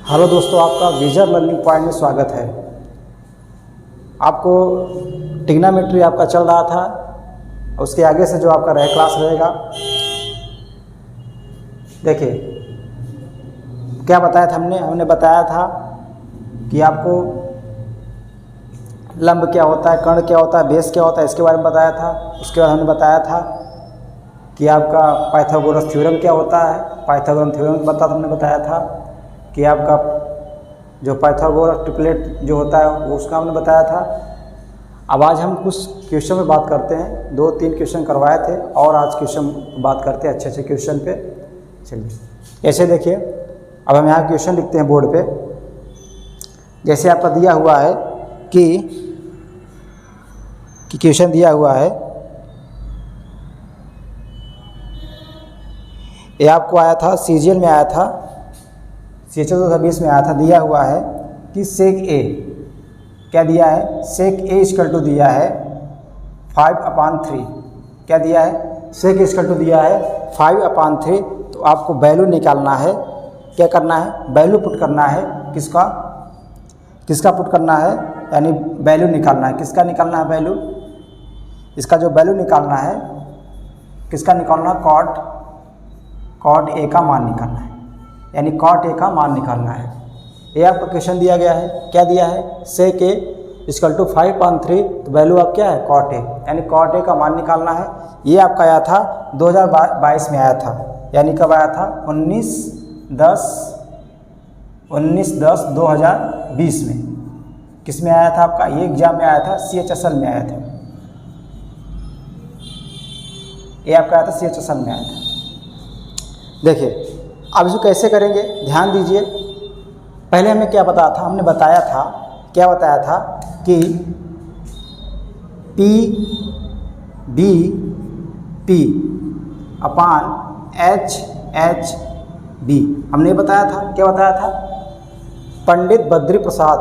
Hello दोस्तों, आपका विजर learning point में स्वागत है। आपको ट्रिग्नोमेट्री आपका चल रहा था, उसके आगे से जो आपका क्लास रहेगा, देखिए क्या बताया था हमने बताया था कि आपको लंब क्या होता है, कर्ण क्या होता है, बेस क्या होता है, इसके बारे में बताया था। उसके बाद हमने बताया था कि आपका पाइथागोरस थ्योरम क्या होता है, पाइथागोरस थ्योरम हमने बताया था कि आपका जो पाइथागोरस ट्रिपलेट जो होता है वो उसका हमने बताया था। अब आज हम कुछ क्वेश्चन में बात करते हैं, 2-3 क्वेश्चन करवाए थे और आज क्वेश्चन बात करते हैं अच्छे क्वेश्चन पे। चलिए ऐसे देखिए, अब हम यहाँ क्वेश्चन लिखते हैं बोर्ड पे। जैसे आपका दिया हुआ है कि क्वेश्चन दिया हुआ है, ये आपको आया था सीजीएल में, आया था CHL 2020 में आया था। दिया हुआ है कि सेक ए क्या दिया है, सेक ए इक्वल टू दिया है 5/3। क्या दिया है, सेक इक्वल टू दिया है 5/3। तो आपको वैल्यू निकालना है, क्या करना है, वैल्यू पुट करना है। किसका पुट करना है, यानी वैल्यू निकालना है। किसका निकालना है वैल्यू, इसका जो वैल्यू निकालना है, किसका निकालना है, कॉट ए का मान निकालना है, यानी कॉट ए का मान निकालना है। ये आपका क्वेश्चन दिया गया है, क्या दिया है, सेक ए इक्वल टू 5/3। तो वैल्यू आप क्या है, कॉट ए, यानी कॉट ए का मान निकालना है। ये आपका आया था 2022 में आया था, यानी कब आया था, 19/10/2020 में। किस में आया था आपका, ये एग्जाम में आया था, CHSL में आया था। ये आपका आया था CHSL में आया था। देखिए अब इसको कैसे करेंगे, ध्यान दीजिए। पहले हमें क्या बताया था, हमने बताया था, क्या बताया था कि P/HHB हमने बताया था। क्या बताया था, पंडित बद्री प्रसाद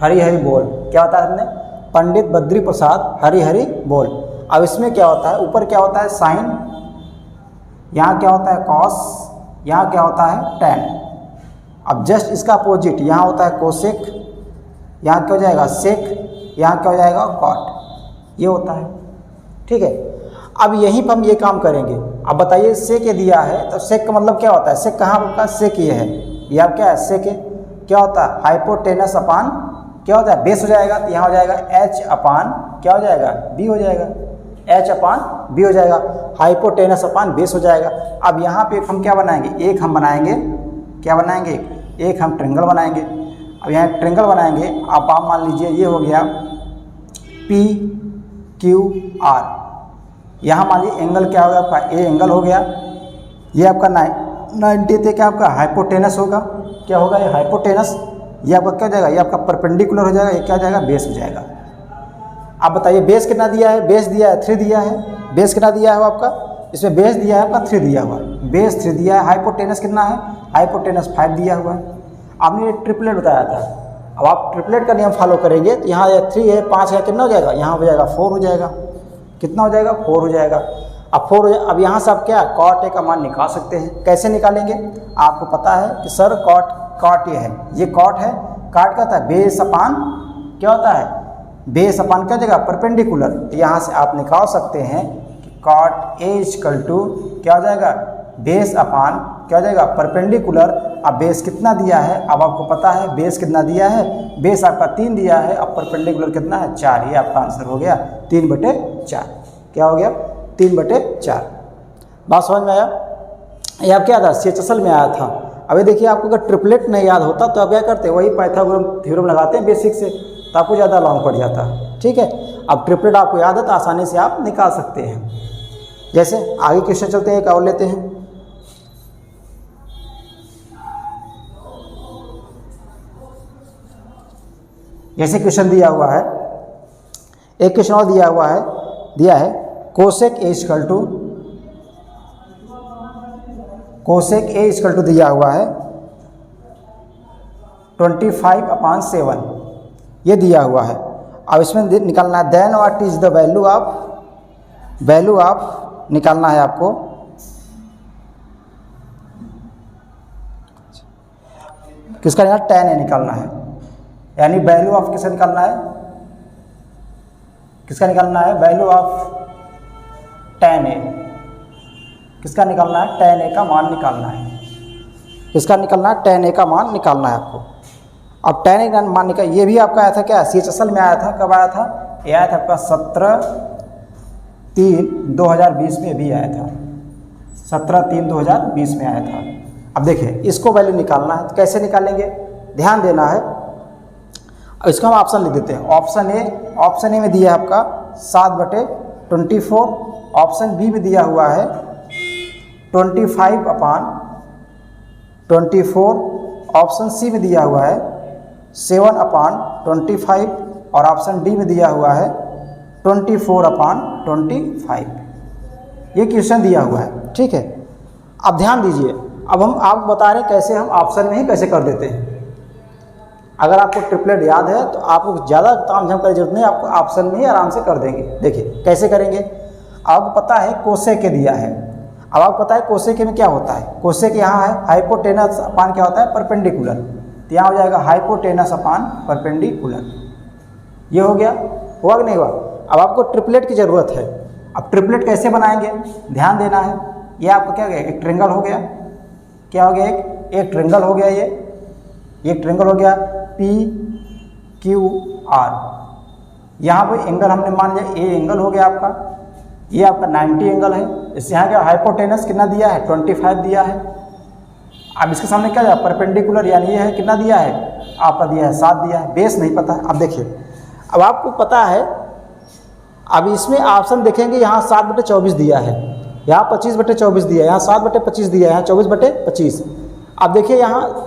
हरि हरि बोल। क्या बताया हमने, पंडित बद्री प्रसाद हरि हरि बोल। अब इसमें क्या होता है, ऊपर क्या होता है, साइन, यहाँ क्या होता है, कॉस, यहाँ क्या होता है, टैन। अब जस्ट इसका अपोजिट, यहाँ होता है कोसेक, यहाँ क्या हो जाएगा, सेक, यहाँ क्या हो जाएगा, कॉट। ये होता है, ठीक है। अब यहीं पर हम ये काम करेंगे। अब बताइए, सेक ये दिया है, तो सेक का मतलब क्या होता है, सेक कहाँ का, सेक ये है, ये आप क्या है, सेक है, क्या होता है, हाइपोटेनस अपान क्या होता है, बेस हो जाएगा। तो यहाँ हो जाएगा H अपान क्या हो जाएगा, B हो जाएगा, H/B हो जाएगा, हाइपोटेनस अपान बेस हो जाएगा। अब यहाँ पे हम क्या बनाएंगे, एक हम बनाएंगे, क्या बनाएंगे, एक हम ट्रायंगल बनाएंगे। अब यहाँ ट्रायंगल बनाएंगे, आप मान लीजिए ये हो गया PQR। यहाँ मान लीजिए एंगल क्या होगा आपका, ए एंगल हो गया। ये आपका 90 थे, क्या आपका हाइपोटेनस होगा, क्या होगा, ये हाइपोटेनस। ये आपका क्या हो जाएगा, ये आपका परपेंडिकुलर हो जाएगा, ये क्या हो जाएगा, बेस हो जाएगा। आप बताइए बेस कितना दिया है, बेस दिया है 3 दिया है। बेस कितना दिया है आपका, इसमें बेस दिया है आपका 3 दिया हुआ है, बेस 3 दिया है। हाइपोटेनस कितना है, हाइपोटेनस 5 दिया हुआ है। आपने ये ट्रिपलेट बताया था। अब आप ट्रिपलेट का नियम फॉलो करेंगे तो यहाँ 3 है, 5 है, कितना हो जाएगा, यहाँ हो जाएगा 4 हो जाएगा। कितना हो जाएगा, 4 हो जाएगा। अब 4 हो जाए, अब यहाँ से आप क्या कॉट ए का मान निकाल सकते हैं। कैसे निकालेंगे, आपको पता है कि सर कॉट ये है, ये कॉट है, कॉट का होता है बेस अपान क्या होता है, बेस अपान क्या जगह, परपेंडिकुलर। तो यहाँ से आप निकाल सकते हैं कि कॉट ए इक्वल टू क्या हो जाएगा, बेस अपान क्या हो जाएगा, परपेंडिकुलर। अब बेस कितना दिया है, अब आपको पता है बेस कितना दिया है, बेस आपका 3 दिया है, अब परपेंडिकुलर कितना है, 4। ये आपका आंसर हो गया 3/4। क्या हो गया, 3/4। बात समझ में आया। ये आप क्या था, CHSL में आया था। अभी देखिए, आपको अगर ट्रिपलेट नहीं याद होता तो आप क्या करते, वही पाइथागोरस थ्योरम लगाते हैं बेसिक से, तो आपको ज़्यादा लॉन्ग पड़ जाता है, ठीक है। अब ट्रिपलेट आपको याद है तो आसानी से आप निकाल सकते हैं। जैसे आगे क्वेश्चन चलते हैं, एक और लेते हैं। जैसे क्वेश्चन दिया हुआ है, एक क्वेश्चन और दिया है कोसेक ए इक्वल टू दिया हुआ है 25/7, ये दिया हुआ है। अब इसमें निकालना है, then what is the value of निकालना है आपको किसका निकालना, tan A निकालना है, यानी वैल्यू ऑफ किसका निकालना है, किसका निकालना है, वैल्यू ऑफ tan A, किसका निकालना है, tan A का मान निकालना है, किसका निकालना है, tan A का मान निकालना है आपको। अब tan A का मान निकाल, ये भी आपका आया था क्या, CHSL में आया था, कब आया था, ये आया था आपका 17/3/2020 में भी आया था, 17/3/2020 में आया था। अब देखिए इसको वैल्यू निकालना है, तो कैसे निकालेंगे, ध्यान देना है। अब इसको हम ऑप्शन लिख देते हैं। ऑप्शन ए में दिया है आपका 7/24, ऑप्शन बी में दिया हुआ है 25/24, ऑप्शन सी में दिया हुआ है 7/25 और ऑप्शन डी में दिया हुआ है 24/25। ये क्वेश्चन दिया हुआ है, ठीक है। अब ध्यान दीजिए, अब हम आप बता रहे हैं कैसे हम ऑप्शन में ही कैसे कर देते हैं। अगर आपको ट्रिपलेट याद है तो आपको ज़्यादा तामझाम करने की जरूरत नहीं, आपको ऑप्शन में ही आराम से कर देंगे। देखिए कैसे करेंगे, आपको पता है कोसेक दिया है। अब आपको पता है कोसेक में क्या होता है, कोसेक यहाँ है हाइपोटेनस अपान क्या होता है, परपेंडिकुलर, तो यहाँ हो जाएगा हाइपोटेनस अपान परपेंडिकुलर। ये हो गया, हुआ कि नहीं हुआ। अब आपको ट्रिपलेट की ज़रूरत है। अब ट्रिपलेट कैसे बनाएंगे, ध्यान देना है। ये आपको क्या गया, एक ट्रेंगल हो गया, क्या हो गया, एक ट्रेंगल हो गया, ये ट्रेंगल हो गया PQR। यहाँ पर एंगल हमने मान लिया ए एंगल हो गया आपका, ये आपका 90 एंगल है। इससे यहाँ क्या हाइपोटेनस कितना दिया है, 25 दिया है। अब इसके सामने क्या है, परपेंडिकुलर, यानी ये है कितना दिया है, आपका दिया है 7 दिया है, बेस नहीं पता है। अब देखिए, अब आपको पता है, अब इसमें ऑप्शन देखेंगे, यहाँ 7/24 दिया है, यहाँ 25/24 दिया है, यहाँ 7/25 दिया है, यहाँ 24/25। अब देखिए यहाँ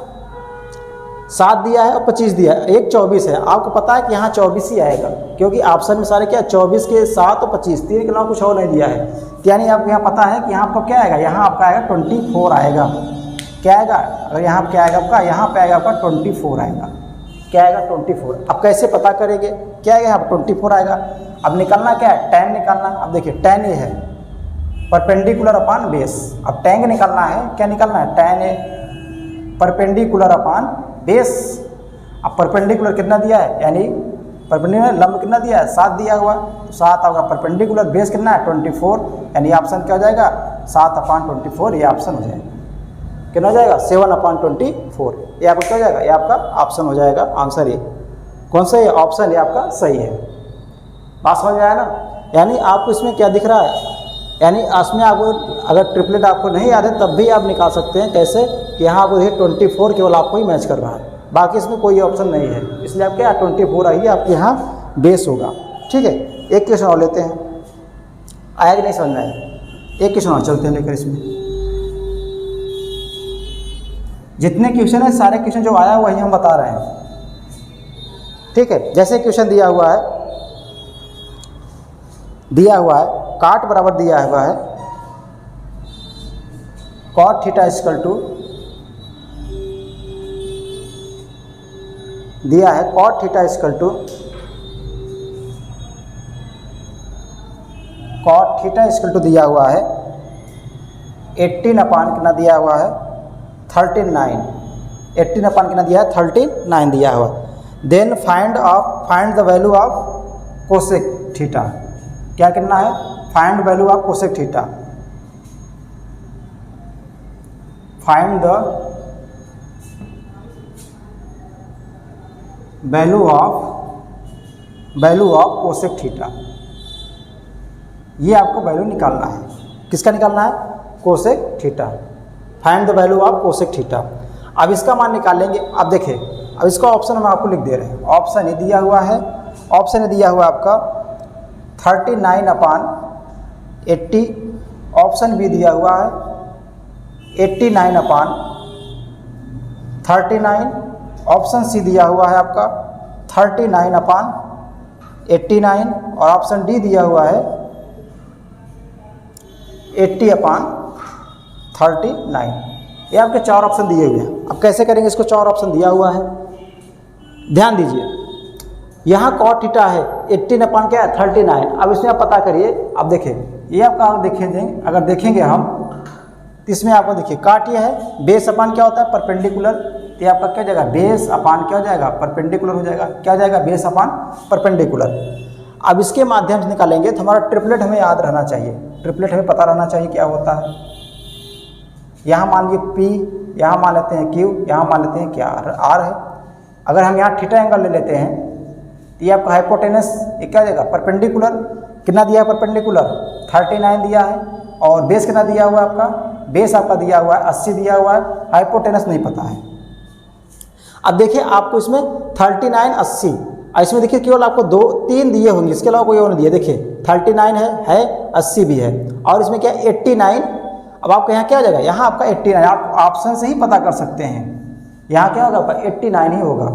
7 दिया है और 25 दिया है, एक 24 है। आपको पता है कि यहाँ 24 ही आएगा, क्योंकि ऑप्शन में सारे क्या 24 के 7 और 25, 3 के अलावा कुछ और नहीं दिया है। यानी आपको यहाँ पता है कि यहाँ आपका क्या आएगा, यहाँ आपका आएगा 24 आएगा। क्या आएगा, अगर यहाँ क्या आएगा आपका, यहाँ पे आएगा आपका 24 आएगा। क्या आएगा, 24। अब कैसे पता करेंगे, क्या आएगा, यहाँ पर 24 आएगा। अब निकालना क्या है, tan निकालना। अब देखिए tan ये है परपेंडिकुलर अपान बेस। अब tan निकालना है, क्या निकालना है, tan ए परपेंडिकुलर अपान बेस। अब परपेंडिकुलर कितना दिया है, यानी परपेंडिकुलर लंब कितना दिया है, 7 दिया हुआ, तो 7 होगा। परपेंडिकुलर बेस कितना है, 24, यानी ऑप्शन क्या हो जाएगा, 7/24। ये ऑप्शन हो जाएगा, कितना हो जाएगा, 7/24। ये आपका क्या हो जाएगा, ये आपका ऑप्शन हो जाएगा। आंसर ये कौन सा है, ऑप्शन ये आपका सही है। बात समझ में आया ना। यानी आपको इसमें क्या दिख रहा है, यानी इसमें आपको अगर ट्रिपलेट आपको नहीं याद है तब भी आप निकाल सकते हैं। कैसे कि यहाँ आपको देखिए 24 केवल आपको ही मैच कर रहा है, बाकी इसमें कोई ऑप्शन नहीं है, इसलिए आप क्या 24 आइए, आपके यहाँ बेस होगा। ठीक है, एक क्वेश्चन और लेते हैं, आया कि नहीं समझ में आया। एक क्वेश्चन और चलते हैं लेकर, इसमें जितने क्वेश्चन है सारे क्वेश्चन जो आया हुआ वही हम बता रहे हैं। ठीक है, जैसे क्वेश्चन दिया हुआ है काट बराबर दिया हुआ है cot थीटा इक्वल टू दिया है cot थीटा इक्वल टू दिया हुआ है 18 कितना दिया हुआ है 39, 18 कितना दिया है 39 दिया हुआ। Then find the value of cosec theta. क्या करना है, find value of cosec theta. Find the value of cosec theta. ये आपको वैल्यू निकालना है, किसका निकालना है, cosec theta. Find the value of cosec theta. अब इसका मान निकालेंगे। अब देखिए, अब इसका ऑप्शन हम आपको लिख दे रहे हैं। ऑप्शन ये दिया हुआ है, ऑप्शन ये दिया हुआ आपका 39/80, ऑप्शन बी दिया हुआ है 89/39, ऑप्शन सी दिया हुआ है आपका 39/89 और ऑप्शन डी दिया हुआ है 80/39। ये आपके 4 ऑप्शन दिए हुए हैं। अब कैसे करेंगे इसको, 4 ऑप्शन दिया हुआ है, ध्यान दीजिए। यहाँ cot थीटा है 18 क्या है 39। अब इसमें आप पता करिए। अब देखिए ये आपका अगर देखेंगे हम तो इसमें आपको देखिए काट ये है, बेस अपान क्या होता है परपेंडिकुलर, ये आपका क्या हो जाएगा, बेस अपान क्या हो जाएगा, परपेंडिकुलर हो जाएगा। क्या हो जाएगा, बेस अपान परपेंडिकुलर। अब इसके माध्यम से निकालेंगे तो हमारा ट्रिपलेट हमें याद रहना चाहिए, ट्रिपलेट हमें पता रहना चाहिए क्या होता है। यहाँ मान लीजिए P, यहाँ मान लेते हैं Q, यहाँ मान लेते हैं क्या R है। अगर हम यहाँ थीटा एंगल ले लेते हैं तो ये आपका हाइपोटेनस ये क्या हो जाएगा, परपेंडिकुलर। कितना दिया है परपेंडिकुलर, 39 दिया है। और बेस कितना दिया हुआ है आपका, बेस आपका दिया हुआ है 80 दिया हुआ है, हाइपोटेनस नहीं पता है। अब देखिए आपको इसमें 39 80, इसमें देखिए केवल आपको 2 3 दिए होंगे, इसके अलावा कोई और नहीं दिया। देखिए 39 है 80 भी है, और इसमें क्या 89। अब आपका यहाँ क्या हो जाएगा, यहाँ आपका 89, आप ऑप्शन से ही पता कर सकते हैं। यहाँ क्या होगा आपका 89 ही होगा।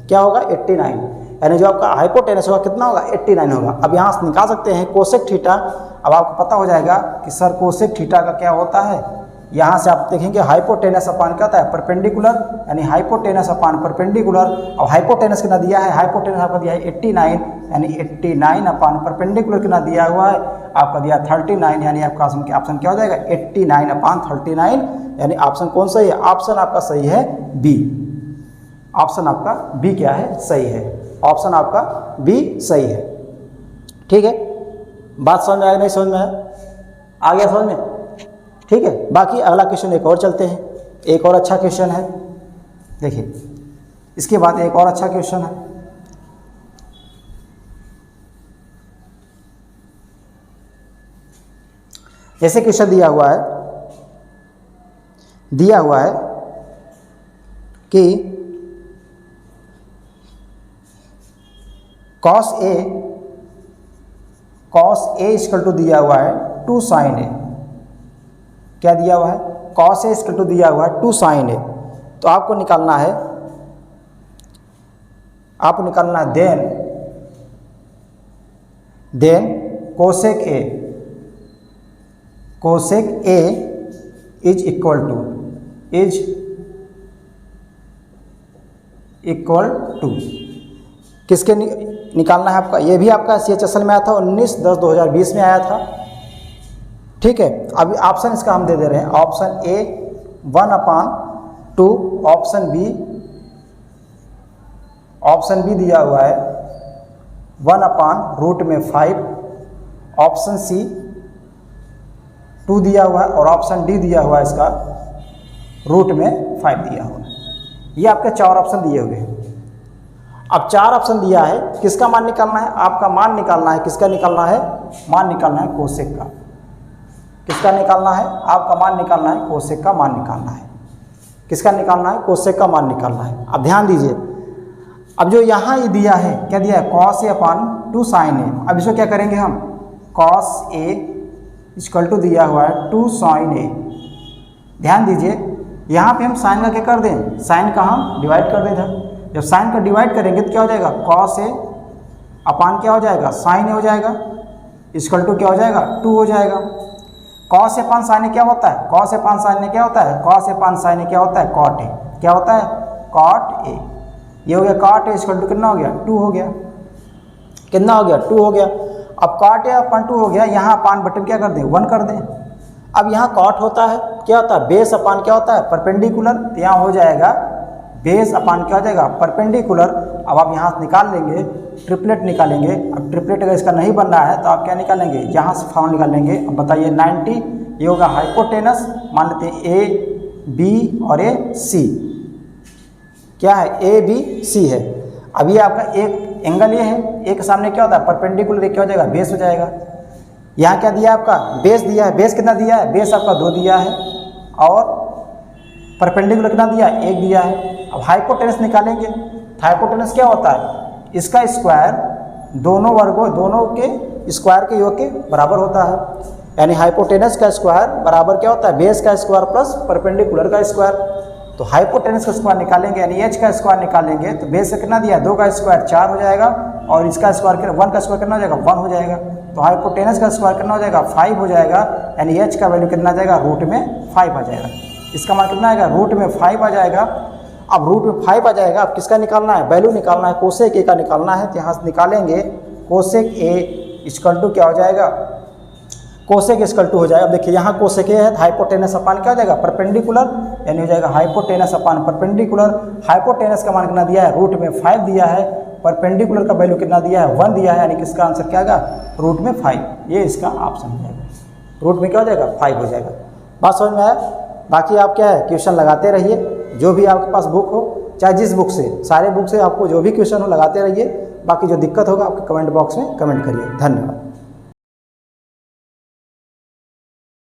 क्या होगा 89, यानी जो आपका हाइपोटेनस होगा कितना होगा 89 होगा। अब यहाँ से निकाल सकते हैं कोसेक थीटा। अब आपको पता हो जाएगा कि सर कोसेक थीटा का क्या होता है। यहाँ से आप देखेंगे हाइपोटेनस अपान क्या होता है, परपेंडिकुलर, यानी हाइपोटेनस अपान परपेंडिकुलर। अब हाइपोटेनस कितना दिया है, हाइपोटेनस आपका दिया है 89, यानी 89 अपान परपेंडिकुलर कितना दिया हुआ है आपका दिया 39, यानी आपका ऑप्शन क्या हो जाएगा 89 अपान 39, यानी ऑप्शन कौन सही है, ऑप्शन आपका सही है बी। ऑप्शन आपका बी क्या है, सही है। ऑप्शन आपका बी सही है। ठीक है, बात समझ में आया, नहीं समझ में आया, आ गया समझ में। ठीक है, बाकी अगला क्वेश्चन एक और चलते हैं। एक और अच्छा क्वेश्चन है, देखिए इसके बाद एक और अच्छा क्वेश्चन है। जैसे क्वेश्चन दिया हुआ है कि cos A इक्वल टू दिया हुआ है 2 sin A। क्या दिया हुआ है, cos A इक्वल टू दिया हुआ है 2 sin A। तो आपको निकालना है then cosec A is equal to किसके निकालना है आपका, ये भी आपका CHSL में आया था 19/10/2020 में आया था। ठीक है, अभी ऑप्शन इसका हम दे दे रहे हैं। ऑप्शन ए 1/2, ऑप्शन बी दिया हुआ है 1/√5, ऑप्शन सी 2 दिया हुआ है, और ऑप्शन डी दिया हुआ है इसका √5 दिया हुआ है। ये आपके 4 ऑप्शन दिए हुए हैं। अब 4 ऑप्शन दिया है, किसका मान निकालना है, आपका मान निकालना है। किसका निकालना है, मान निकालना है कोसेक का। किसका निकालना है, आपका मान निकालना है कोसेक का मान निकालना है। किसका निकालना है, कोसेक का मान निकालना है। अब ध्यान दीजिए, अब जो यहाँ ये दिया है, क्या दिया है, cos A upon 2 sin A। अब इसको क्या करेंगे हम, cos A इक्वल टू दिया हुआ है 2 sin A। ध्यान दीजिए, यहाँ पे हम साइन का क्या कर दें, साइन का हम डिवाइड कर दें इधर। जब साइन का डिवाइड करेंगे तो क्या हो जाएगा, cos A अपान क्या हो जाएगा, sin A हो जाएगा, इक्वल टू क्या हो जाएगा 2 हो जाएगा। cos A upon sin A क्या होता है, cos A upon sin A क्या होता है, cos A upon sin A क्या होता है, cot A। क्या होता है, cot A। ये हो गया cot A इक्वल टू कितना हो गया, 2 हो गया। कितना हो गया, 2 हो गया। अब cot A अपान 2 हो गया, यहाँ अपान बटन क्या कर दें, 1 कर दें। अब यहाँ cot होता है, क्या होता है, बेस अपान क्या होता है, परपेंडिकुलर। तो यहाँ हो जाएगा बेस अपान क्या हो जाएगा, परपेंडिकुलर। अब आप यहाँ से निकाल लेंगे, ट्रिपलेट निकालेंगे। अब ट्रिपलेट अगर इसका नहीं बन रहा है तो आप क्या निकालेंगे, यहाँ से फॉर्म निकालेंगे। अब बताइए 90, ये होगा हाइपोटेनस, मान लेते हैं A B और A C। क्या है, A B C है। अब ये आपका एक एंगल ये है, एक सामने क्या होता है, परपेंडिकुलर, क्या हो जाएगा, बेस हो जाएगा। यहाँ क्या दिया है आपका, बेस दिया है। बेस कितना दिया है, बेस आपका 2 दिया है, और परपेंडिकुलर कितना दिया है, 1 दिया है। अब हाइपोटेनस निकालेंगे। हाइपोटेनस क्या होता है, इसका स्क्वायर दोनों वर्गों, दोनों के स्क्वायर के योग के बराबर होता है। यानी हाइपोटेनस का स्क्वायर बराबर क्या होता है, बेस का स्क्वायर प्लस परपेंडिकुलर का स्क्वायर। तो हाइपोटेनस का स्क्वायर निकालेंगे, यानी h का स्क्वायर निकालेंगे, तो बेस से कितना दिया है, 2 का स्क्वायर 4 हो जाएगा, और इसका स्क्वायर 1 का स्क्वायर कितना हो जाएगा, 1 हो जाएगा। तो हाइपोटेनस का स्क्वायर कितना हो जाएगा, 5 हो जाएगा। यानी h का वैल्यू कितना आ जाएगा, √5 आ जाएगा। इसका मान कितना आएगा, √5 आ जाएगा। अब √5 आ जाएगा। अब किसका निकालना है, वैल्यू निकालना है, कोसेक A का निकालना है। तो यहाँ से निकालेंगे कोसेक A इक्वल टू क्या हो जाएगा, कोसेक इक्वल टू हो जाएगा। अब देखिए यहाँ कोसेक A है, हाइपोटेनस अपान क्या हो जाएगा, परपेंडिकुलर, यानी हो जाएगा हाइपोटेनस अपान परपेंडिकुलर। हाइपोटेनस का मान कितना दिया है, रूट में 5 दिया है। परपेंडिकुलर का वैल्यू कितना दिया है, 1 दिया है, यानी किसका आंसर क्या आएगा, रूट में 5। ये इसका ऑप्शन हो जाएगा, रूट में क्या हो जाएगा, 5 हो जाएगा। बात समझ में आया। बाकी आप क्या है क्वेश्चन लगाते रहिए, जो भी आपके पास बुक हो, चाहे जिस बुक से, सारे बुक से आपको जो भी क्वेश्चन हो लगाते रहिए। बाकी जो दिक्कत होगा आपके कमेंट बॉक्स में कमेंट करिए। धन्यवाद।